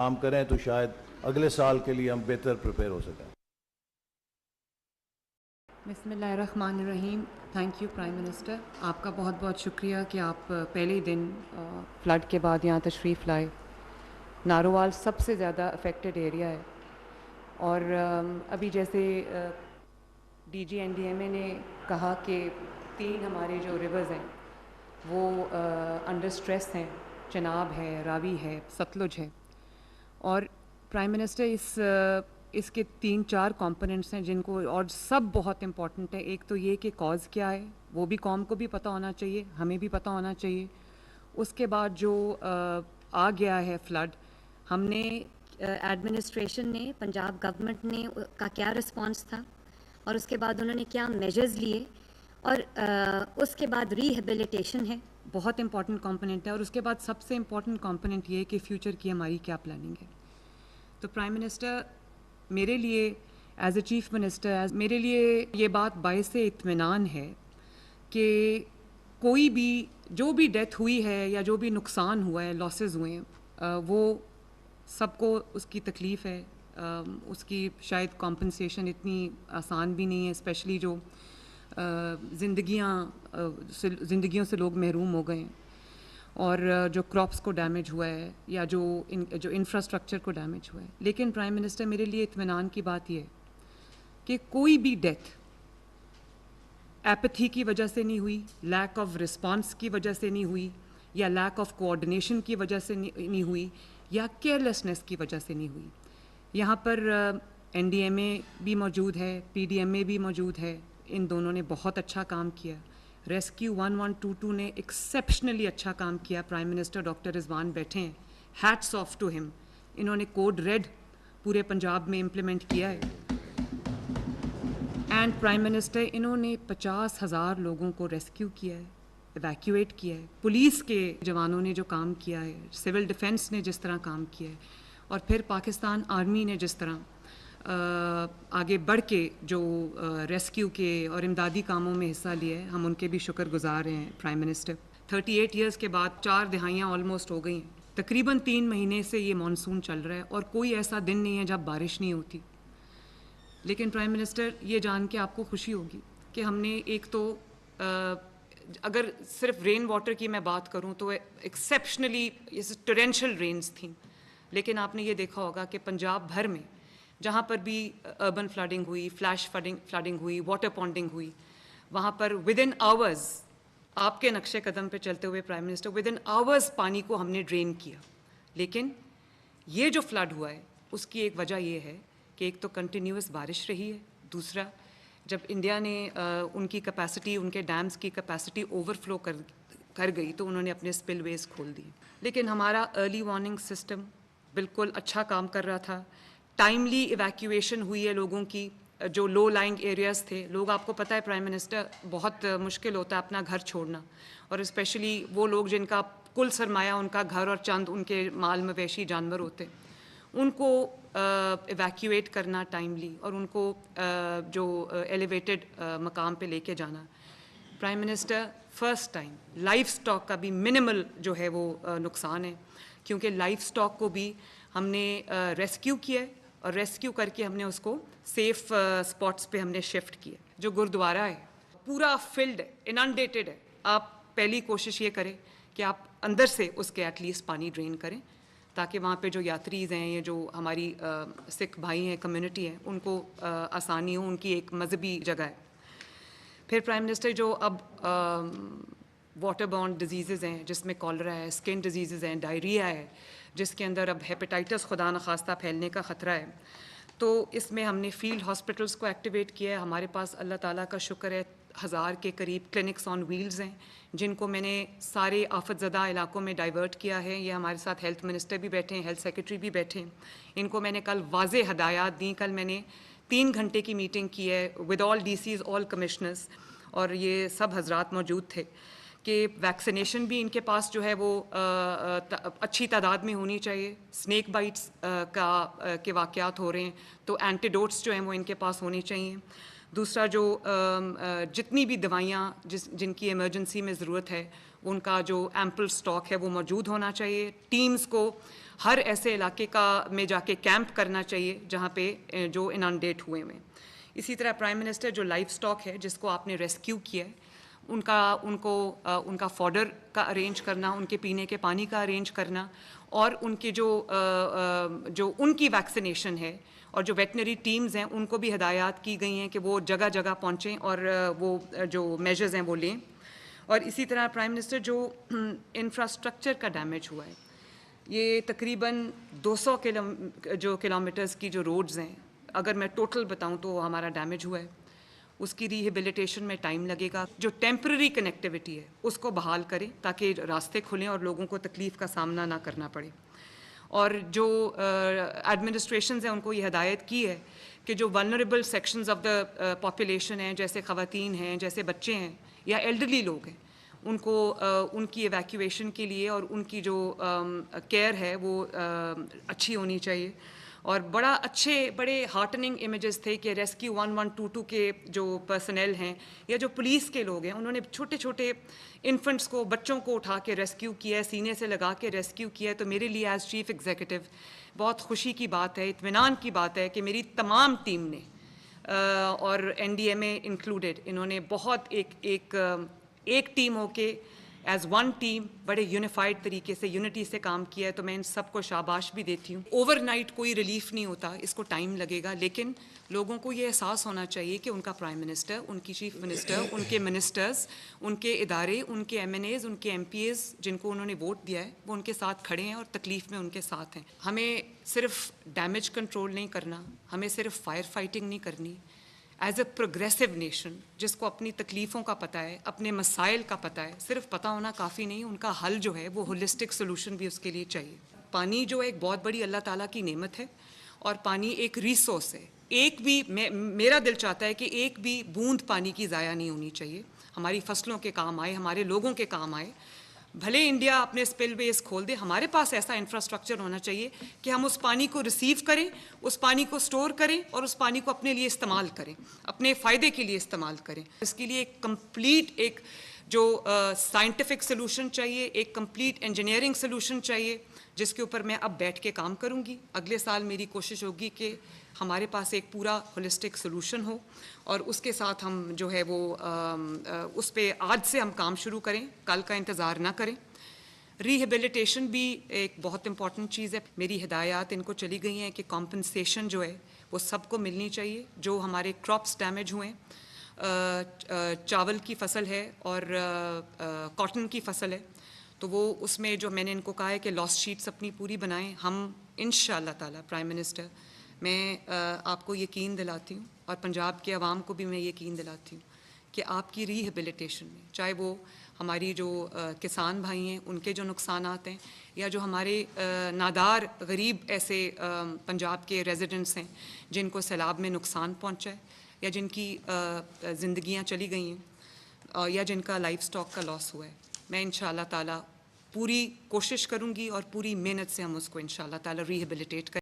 کام کریں تو شاید اگلے سال کے لیے ہم بہتر پریپیئر ہو سکیں. بسم اللہ الرحمن الرحیم. Thank U prime minister. آپ کا بہت بہت شکریہ کہ آپ پہلے دن فلڈ کے بعد یہاں تشریف لائے. نارووال سب سے زیادہ افیکٹڈ ایریا ہے اور ابھی جیسے D G N D M A نے کہا کہ 3 ہمارے جو ریورز ہیں وہ انڈر سٹریس ہیں. چناب ہے، راوی ہے، ستلج ہے. اور پرائم منسٹر اس کے 3-4 کمپوننٹس ہیں جن کو، اور سب بہت امپورٹنٹ ہے. ایک تو یہ کہ کاز کیا ہے وہ بھی قوم کو بھی پتہ ہونا چاہیے، ہمیں بھی پتہ ہونا چاہیے. اس کے بعد جو آ گیا ہے فلڈ، ہم نے ایڈمنسٹریشن نے، پنجاب گورنمنٹ نے کا کیا رسپانس تھا اور اس کے بعد انہوں نے کیا میجرز لیے، اور اس کے بعد ریہیبلیٹیشن ہے. بہت امپورٹنٹ کمپوننٹ ہے. اور اس کے بعد سب سے امپورٹنٹ کمپوننٹ یہ ہے کہ فیوچر کی ہماری کیا پلاننگ ہے. تو پرائم منسٹر، میرے لیے ایز اے چیف منسٹر، میرے لیے یہ بات باعث اطمینان ہے کہ کوئی بھی جو بھی ڈیتھ ہوئی ہے یا جو بھی نقصان ہوا ہے، لاسز ہوئے ہیں، وہ سب کو اس کی تکلیف ہے. اس کی شاید کمپنسیشن اتنی آسان بھی نہیں ہے، اسپیشلی جو زندگیوں سے لوگ محروم ہو گئے ہیں، اور جو کراپس کو ڈیمیج ہوا ہے یا جو انفراسٹرکچر کو ڈیمیج ہوا ہے. لیکن پرائم منسٹر، میرے لیے اطمینان کی بات یہ ہے کہ کوئی بھی ڈیتھ ایپتھی کی وجہ سے نہیں ہوئی، لیک آف رسپانس کی وجہ سے نہیں ہوئی، یا لیک آف کوآرڈینیشن کی وجہ سے نہیں ہوئی، یا کیئرلیسنس کی وجہ سے نہیں ہوئی. یہاں پر این ڈی ایم اے بھی موجود ہے، پی ڈی ایم اے بھی موجود ہے. ان دونوں نے بہت اچھا کام کیا. ریسکیو 1122 نے ایکسیپشنلی اچھا کام کیا. پرائم منسٹر ڈاکٹر رضوان بیٹھے ہیں، ہیٹس آف ٹو ہم. انہوں نے کوڈ ریڈ پورے پنجاب میں امپلیمنٹ کیا ہے. اینڈ پرائم منسٹر، انہوں نے 50,000 لوگوں کو ریسکیو کیا ہے، ایویکیویٹ کیا ہے. پولیس کے جوانوں نے جو کام کیا ہے، سول ڈیفنس نے جس طرح کام کیا ہے، اور پھر پاکستان آرمی نے جس طرح آگے بڑھ کے جو ریسکیو کے اور امدادی کاموں میں حصہ لیا ہے، ہم ان کے بھی شکر گزار ہیں. پرائم منسٹر، 38 ایئرس کے بعد 4 دہائیاں آلموسٹ ہو گئی ہیں. تقریباً 3 مہینے سے یہ مانسون چل رہا ہے اور کوئی ایسا دن نہیں ہے جب بارش نہیں ہوتی. لیکن پرائم منسٹر، یہ جان کے آپ کو خوشی ہوگی کہ ہم نے ایک تو اگر صرف رین واٹر کی میں بات کروں تو ایکسیپشنلی ٹورینشل رینز تھیں. لیکن آپ نے یہ دیکھا ہوگا کہ پنجاب بھر میں جہاں پر بھی اربن فلڈنگ ہوئی، فلیش فلڈنگ ہوئی، واٹر پونڈنگ ہوئی، وہاں پر ود ان آورز، آپ کے نقشے قدم پہ چلتے ہوئے prime minister, with in hours پانی کو ہم نے ڈرین کیا. لیکن یہ جو فلڈ ہوا ہے اس کی ایک وجہ یہ ہے کہ ایک تو کنٹینیوس بارش رہی ہے، دوسرا جب انڈیا نے ان کی کیپیسٹی، ان کے ڈیمز کی کیپیسٹی اوور فلو کر گئی تو انہوں نے اپنے اسپل ویز کھول دیے. لیکن ہمارا ارلی وارننگ سسٹم بالکل اچھا کام کر رہا تھا. ٹائملی ایویکیویشن ہوئی ہے لوگوں کی جو لو لائنگ ایریاز تھے. لوگ، آپ کو پتہ ہے پرائم منسٹر، بہت مشکل ہوتا ہے اپنا گھر چھوڑنا، اور اسپیشلی وہ لوگ جن کا کل سرمایہ ان کا گھر اور چند ان کے مال مویشی جانور ہوتے، ان کو ایویکیویٹ کرنا ٹائملی اور ان کو جو ایلیویٹڈ مقام پہ لے کے جانا. Prime minister, first time life stock کا بھی منیمل جو ہے وہ نقصان ہے، کیونکہ لائف سٹاک کو بھی ہم نے ریسکیو کیا ہے، اور ریسکیو کر کے ہم نے اس کو سیف اسپاٹس پہ ہم نے شفٹ کیا. جو گردوارہ ہے پورا فلڈ ہے، اننڈیٹڈ ہے. آپ پہلی کوشش یہ کریں کہ آپ اندر سے اس کے ایٹ لیسٹ پانی ڈرین کریں، تاکہ وہاں پہ جو یاتریز ہیں یا جو ہماری سکھ بھائی ہیں، کمیونٹی ہے، ان کو آسانی ہو. ان کی ایک مذہبی جگہ ہے. پھر پرائم منسٹر، جو اب واٹر بورن ڈیزیزز ہیں جس میں کالرا ہے، اسکن ڈیزیزز ہیں، ڈائریا ہے، جس کے اندر اب ہیپیٹائٹس خدا نخواستہ پھیلنے کا خطرہ ہے، تو اس میں ہم نے فیلڈ ہاسپٹلس کو ایکٹیویٹ کیا ہے. ہمارے پاس اللہ تعالیٰ کا شکر ہے 1000 کے قریب کلینکس آن ویلز ہیں، جن کو میں نے سارے آفت زدہ علاقوں میں ڈائیورٹ کیا ہے. یہ ہمارے ساتھ ہیلتھ منسٹر بھی بیٹھے ہیں، ہیلتھ سیکرٹری بھی بیٹھے ہیں. ان کو میں نے کل واضح ہدایات دیں. کل میں نے 3 گھنٹے کی میٹنگ کی ہے with all DCs, all commissioners, اور یہ سب حضرات موجود تھے کہ ویکسینیشن بھی ان کے پاس جو ہے وہ اچھی تعداد میں ہونی چاہیے. سنیک بائٹس کے واقعات ہو رہے ہیں تو اینٹیڈوٹس جو ہیں وہ ان کے پاس ہونی چاہیے. دوسرا جو جتنی بھی دوائیاں جن کی ایمرجنسی میں ضرورت ہے ان کا جو ایمپل سٹاک ہے وہ موجود ہونا چاہیے. ٹیمز کو ہر ایسے علاقے میں جا کے کیمپ کرنا چاہیے جہاں پہ جو انانڈیٹ ہوئے ہیں. اسی طرح پرائم منسٹر جو لائف سٹاک ہے جس کو آپ نے ریسکیو کیا ہے ان کا فوڈر کا ارینج کرنا, ان کے پینے کے پانی کا ارینج کرنا, اور ان کے جو ان کی ویکسینیشن ہے اور جو ویٹنری ٹیمز ہیں ان کو بھی ہدایات کی گئی ہیں کہ وہ جگہ جگہ پہنچیں اور وہ جو میجرز ہیں وہ لیں. اور اسی طرح پرائم منسٹر جو انفراسٹرکچر کا ڈیمیج ہوا ہے, یہ تقریباً 200 کلومیٹرز کی جو روڈز ہیں, اگر میں ٹوٹل بتاؤں تو وہ ہمارا ڈیمیج ہوا ہے. اس کی ریہیبلیٹیشن میں ٹائم لگے گا. جو ٹیمپرری کنیکٹیوٹی ہے اس کو بحال کریں تاکہ راستے کھلیں اور لوگوں کو تکلیف کا سامنا نہ کرنا پڑے. اور جو ایڈمنسٹریشنز ہیں ان کو یہ ہدایت کی ہے کہ جو vulnerable sections of the population ہیں, جیسے خواتین ہیں, جیسے بچے ہیں یا ایلڈرلی لوگ ہیں, ان کو ان کی ایویکویشن کے لیے اور ان کی جو کیئر ہے وہ اچھی ہونی چاہیے. اور بڑے ہارٹننگ امیجز تھے کہ ریسکیو 1122 کے جو پرسنل ہیں یا جو پولیس کے لوگ ہیں انہوں نے چھوٹے چھوٹے انفنٹس کو, بچوں کو اٹھا کے ریسکیو کیا ہے, سینے سے لگا کے ریسکیو کیا ہے. تو میرے لیے ایز چیف ایگزیکٹو بہت خوشی کی بات ہے, اطمینان کی بات ہے کہ میری تمام ٹیم نے اور این ڈی ایم اے انکلوڈیڈ, انہوں نے بہت ایک ٹیم ہو کے ایز ون ٹیم بڑے یونیفائڈ طریقے سے یونٹی سے کام کیا ہے. تو میں ان سب کو شاباش بھی دیتی ہوں. اوور نائٹ کوئی ریلیف نہیں ہوتا, اس کو ٹائم لگے گا, لیکن لوگوں کو یہ احساس ہونا چاہیے کہ ان کا پرائم منسٹر, ان کی چیف منسٹر, ان کے منسٹرز, ان کے ادارے, ان کے ایم این ایز, ان کے ایم پی ایز جن کو انہوں نے ووٹ دیا ہے وہ ان کے ساتھ کھڑے ہیں اور تکلیف میں ان کے ساتھ ہیں. ہمیں صرف ڈیمیج کنٹرول نہیں کرنا, ہمیں صرف فائر فائٹنگ نہیں کرنی. ایز اے پروگریسو نیشن جس کو اپنی تکلیفوں کا پتہ ہے, اپنے مسائل کا پتہ ہے, صرف پتہ ہونا کافی نہیں, ان کا حل جو ہے وہ ہولسٹک سولوشن بھی اس کے لیے چاہیے. پانی جو ایک بہت بڑی اللہ تعالیٰ کی نعمت ہے اور پانی ایک ریسورس ہے. میرا دل چاہتا ہے کہ ایک بھی بوند پانی کی ضائع نہیں ہونی چاہیے, ہماری فصلوں کے کام آئے, ہمارے لوگوں کے کام آئے. بھلے انڈیا اپنے اسپل ویز کھول دے, ہمارے پاس ایسا انفراسٹرکچر ہونا چاہیے کہ ہم اس پانی کو ریسیو کریں, اس پانی کو سٹور کریں اور اس پانی کو اپنے لیے استعمال کریں, اپنے فائدے کے لیے استعمال کریں. اس کے لیے ایک کمپلیٹ ایک جو سائنٹیفک سلوشن چاہیے, ایک کمپلیٹ انجینئرنگ سلوشن چاہیے جس کے اوپر میں اب بیٹھ کے کام کروں گی. اگلے سال میری کوشش ہوگی کہ ہمارے پاس ایک پورا ہولسٹک سلوشن ہو اور اس کے ساتھ ہم جو ہے وہ اس پہ آج سے ہم کام شروع کریں, کل کا انتظار نہ کریں. ریہیبلیٹیشن بھی ایک بہت امپورٹنٹ چیز ہے. میری ہدایات ان کو چلی گئی ہیں کہ کمپنسیشن جو ہے وہ سب کو ملنی چاہیے. جو ہمارے کراپس ڈیمیج ہوئے, چاول کی فصل ہے اور کاٹن کی فصل ہے, تو وہ اس میں جو میں نے ان کو کہا ہے کہ لاس شیٹس اپنی پوری بنائیں. ہم انشاءاللہ تعالی پرائم منسٹر, میں آپ کو یقین دلاتی ہوں اور پنجاب کے عوام کو بھی میں یقین دلاتی ہوں کہ آپ کی ریہیبلیٹیشن میں, چاہے وہ ہماری جو کسان بھائی ہیں ان کے جو نقصانات ہیں یا جو ہمارے نادار غریب ایسے پنجاب کے ریزیڈنٹس ہیں جن کو سیلاب میں نقصان پہنچا ہے یا جن کی زندگیاں چلی گئی ہیں یا جن کا لائف سٹاک کا لاس ہوا ہے, میں انشاءاللہ تعالی پوری کوشش کروں گی اور پوری محنت سے ہم اس کو انشاءاللہ تعالی ریہیبلیٹیٹ کریں.